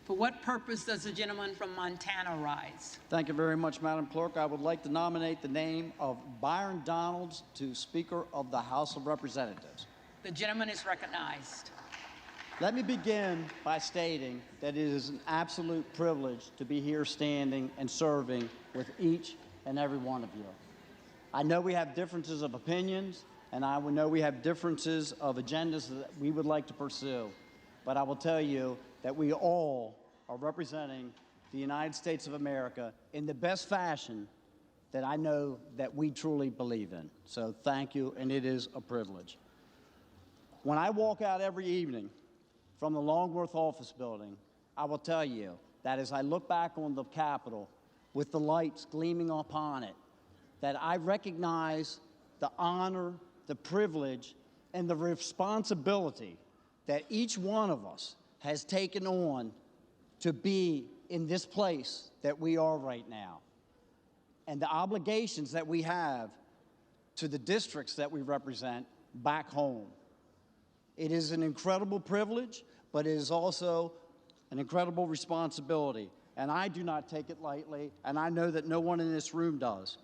For what purpose does the gentleman from Montana rise? Thank you very much, Madam Clerk. I would like to nominate the name of Byron Donalds to Speaker of the House of Representatives. The gentleman is recognized. Let me begin by stating that it is an absolute privilege to be here standing and serving with each and every one of you. I know we have differences of opinions, and I know we have differences of agendas that we would like to pursue, but I will tell you that we all are representing the United States of America in the best fashion that I know that we truly believe in. So thank you, and it is a privilege. When I walk out every evening from the Longworth office building, I will tell you that as I look back on the Capitol with the lights gleaming upon it, that I recognize the honor, the privilege, and the responsibility that each one of us has taken on to be in this place that we are right now, and the obligations that we have to the districts that we represent back home. It is an incredible privilege, but it is also an incredible responsibility, and I do not take it lightly, and I know that no one in this room does.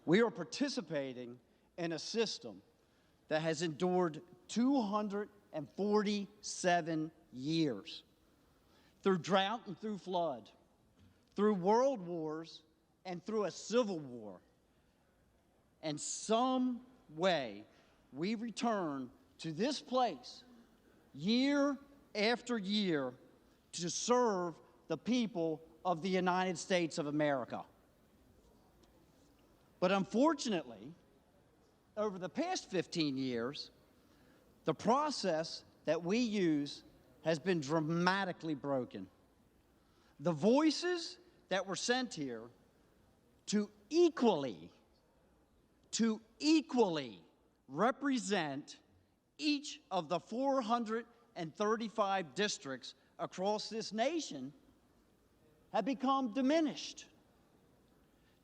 We are participating in a system that has endured 247 years, through drought and through flood, through world wars and through a civil war. And some way we return to this place year after year to serve the people of the United States of America. But unfortunately, over the past 15 years, the process that we use has been dramatically broken. The voices that were sent here to equally represent each of the 435 districts across this nation have become diminished.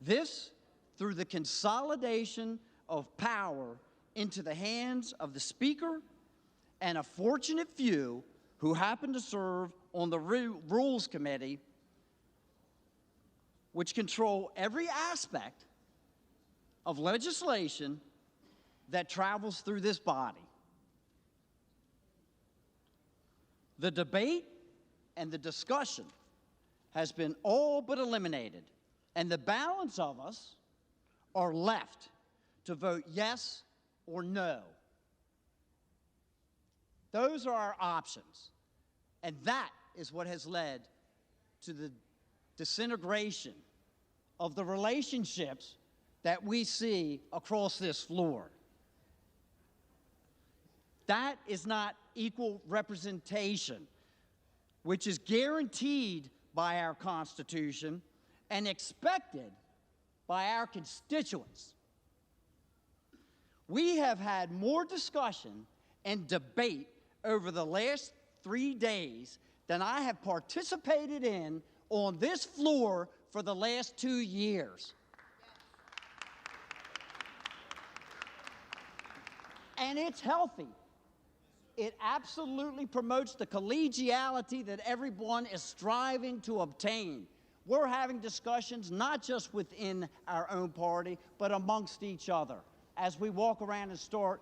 This through the consolidation of power into the hands of the Speaker and a fortunate few who happen to serve on the Rules Committee, which control every aspect of legislation that travels through this body. The debate and the discussion has been all but eliminated, and the balance of us are left to vote yes or no. Those are our options, and that is what has led to the disintegration of the relationships that we see across this floor. That is not equal representation, which is guaranteed by our Constitution and expected by our constituents. We have had more discussion and debate over the last 3 days than I have participated in on this floor for the last 2 years. And it's healthy. It absolutely promotes the collegiality that everyone is striving to obtain. We're having discussions not just within our own party, but amongst each other as we walk around and start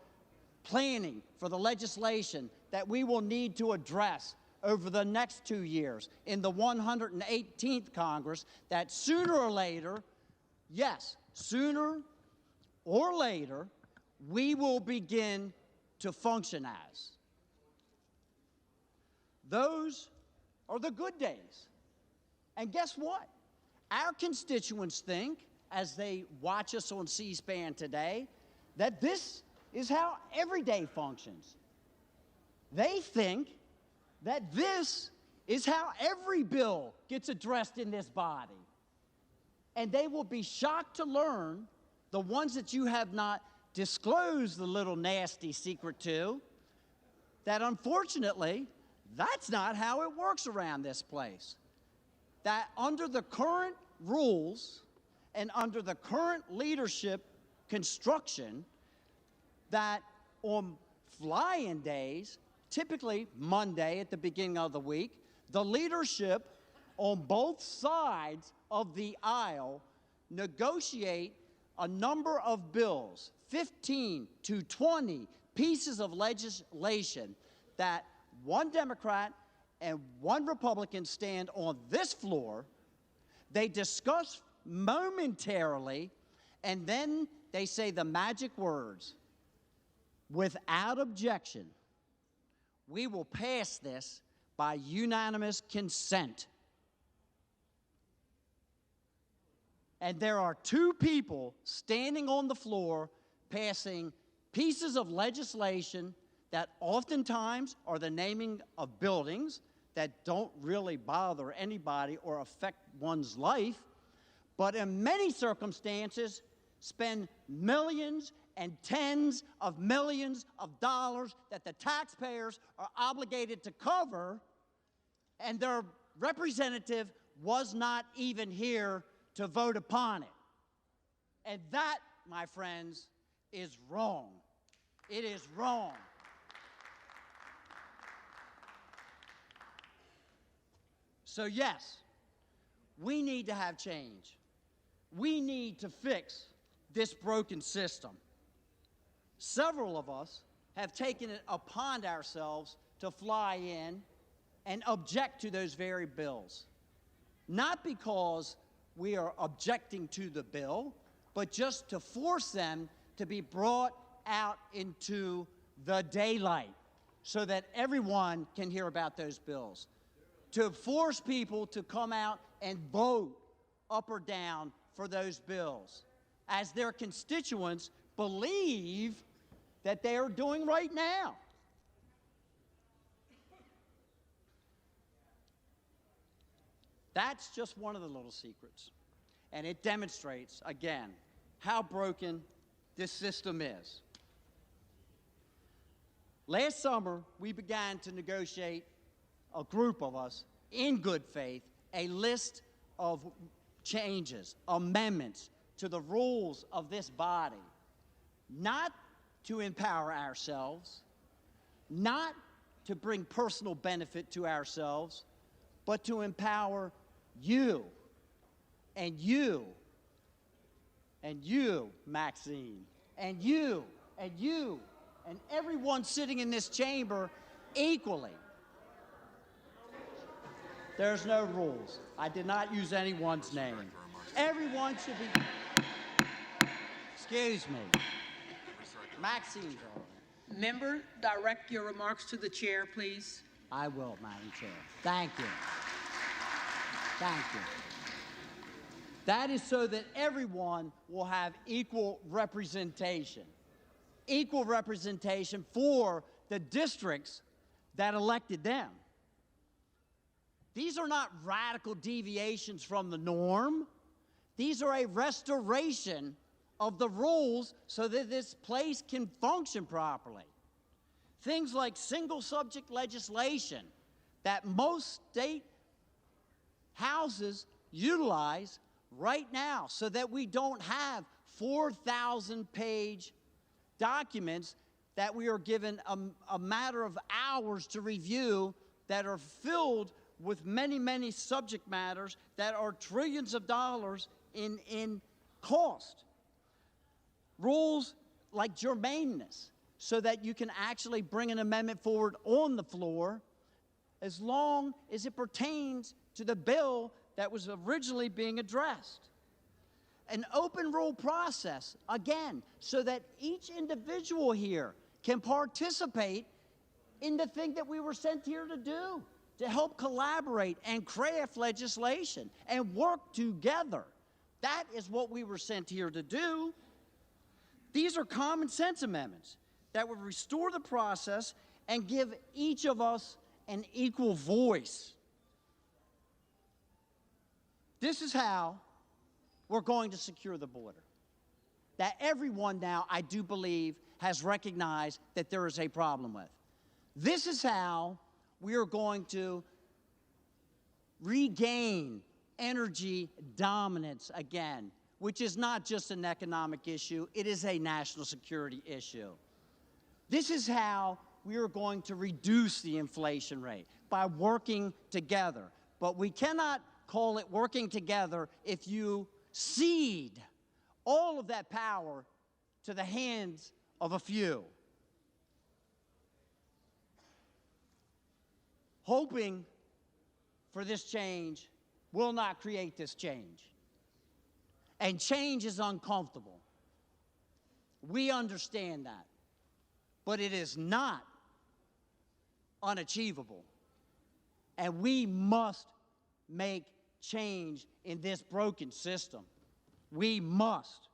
planning for the legislation that we will need to address over the next 2 years in the 118th Congress, that sooner or later, yes, sooner or later, we will begin to function as. Those are the good days. And guess what? Our constituents think, as they watch us on C-SPAN today, that this is how every day functions. They think that this is how every bill gets addressed in this body. And they will be shocked to learn, the ones that you have not disclosed the little nasty secret to, that unfortunately, that's not how it works around this place. That under the current rules and under the current leadership construction, that on fly-in days, typically Monday at the beginning of the week, The leadership on both sides of the aisle negotiate a number of bills, 15 to 20 pieces of legislation that one Democrat and one Republican stand on this floor. They discuss momentarily, and then they say the magic words, without objection, we will pass this by unanimous consent. And there are two people standing on the floor passing pieces of legislation that oftentimes are the naming of buildings that don't really bother anybody or affect one's life, but in many circumstances spend millions and tens of millions of dollars that the taxpayers are obligated to cover, and their representative was not even here to vote upon it. And that, my friends, is wrong. It is wrong. So yes, we need to have change. We need to fix this broken system. Several of us have taken it upon ourselves to fly in and object to those very bills. Not because we are objecting to the bill, but just to force them to be brought out into the daylight so that everyone can hear about those bills. To force people to come out and vote up or down for those bills, as their constituents believe that they are doing right now. That's just one of the little secrets. And it demonstrates, again, how broken this system is. Last summer, we began to negotiate, a group of us, in good faith, a list of changes, amendments to the rules of this body, not to empower ourselves, not to bring personal benefit to ourselves, but to empower you, and you, and you, Maxine, and you, and you, and everyone sitting in this chamber equally. There's no rules. I did not use anyone's name. Everyone should be... Excuse me. Maxine's on. Member, direct your remarks to the chair, please. I will, Madam Chair. Thank you. Thank you. That is so that everyone will have equal representation. Equal representation for the districts that elected them. These are not radical deviations from the norm. These are a restoration of the rules so that this place can function properly. Things like single subject legislation that most state houses utilize right now so that we don't have 4,000-page documents that we are given a matter of hours to review that are filled with many, many subject matters that are trillions of dollars in cost. Rules like germaneness, so that you can actually bring an amendment forward on the floor as long as it pertains to the bill that was originally being addressed. An open rule process, again, so that each individual here can participate in the thing that we were sent here to do, to help collaborate and craft legislation and work together. That is what we were sent here to do. These are common sense amendments that would restore the process and give each of us an equal voice. This is how we're going to secure the border. That everyone now, I do believe, has recognized that there is a problem with. This is how we are going to regain energy dominance again, which is not just an economic issue, it is a national security issue. This is how we are going to reduce the inflation rate, by working together. But we cannot call it working together if you cede all of that power to the hands of a few. Hoping for this change will not create this change. And change is uncomfortable. We understand that. But it is not unachievable. And we must make change in this broken system. We must.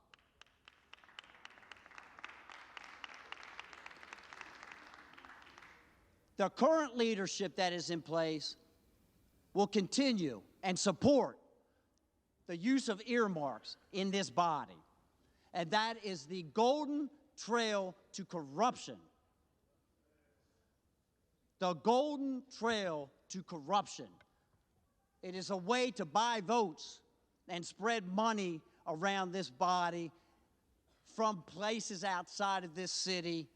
The current leadership that is in place will continue and support the use of earmarks in this body. And that is the golden trail to corruption. The golden trail to corruption. It is a way to buy votes and spread money around this body from places outside of this city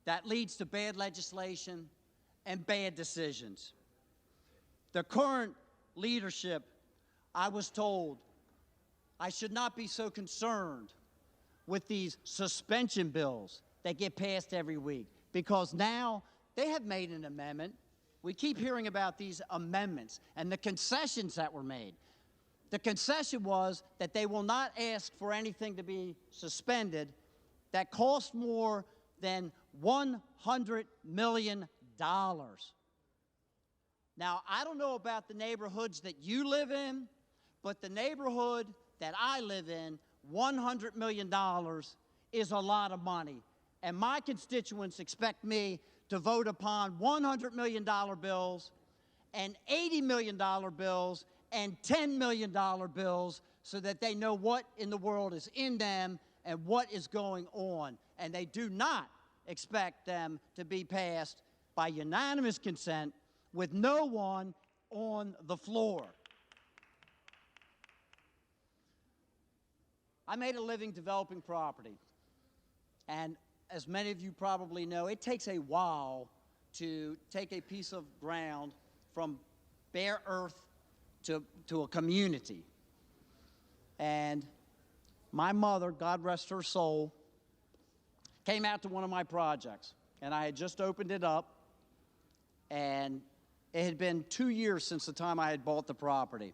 that leads to bad legislation and bad decisions. The current leadership, I was told, I should not be so concerned with these suspension bills that get passed every week, because now they have made an amendment. We keep hearing about these amendments and the concessions that were made. The concession was that they will not ask for anything to be suspended that costs more than $100 million. Now, I don't know about the neighborhoods that you live in, but the neighborhood that I live in, $100 million is a lot of money. And my constituents expect me to vote upon $100 million bills and $80 million bills and $10 million bills so that they know what in the world is in them and what is going on. And they do not expect them to be passed by unanimous consent with no one on the floor. I made a living developing property. And as many of you probably know, it takes a while to take a piece of ground from bare earth to a community. And my mother, God rest her soul, came out to one of my projects. And I had just opened it up. And it had been 2 years since the time I had bought the property.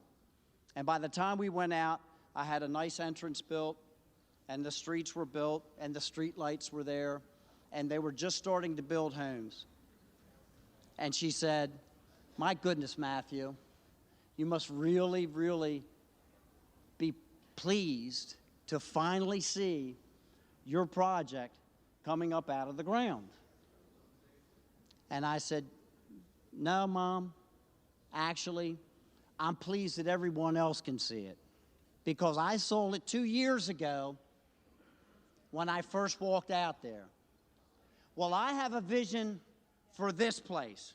And by the time we went out, I had a nice entrance built, and the streets were built, and the street lights were there, and they were just starting to build homes. And she said, "My goodness, Matthew, you must really, really be pleased to finally see your project coming up out of the ground." And I said, "No, Mom, actually, I'm pleased that everyone else can see it, because I sold it 2 years ago when I first walked out there." Well, I have a vision for this place,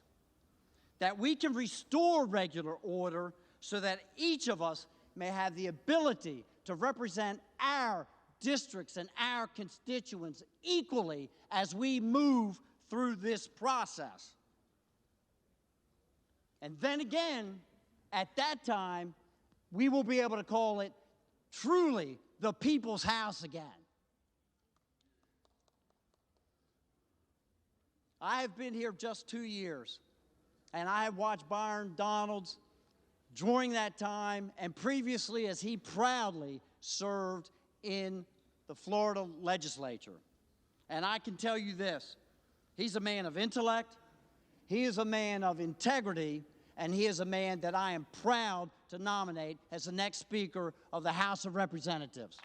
that we can restore regular order so that each of us may have the ability to represent our districts and our constituents equally as we move through this process. And then again, at that time, we will be able to call it truly the people's house again. I have been here just 2 years, and I have watched Byron Donalds during that time and previously as he proudly served in the Florida legislature. And I can tell you this, he's a man of intellect, he is a man of integrity, and he is a man that I am proud to nominate as the next Speaker of the House of Representatives.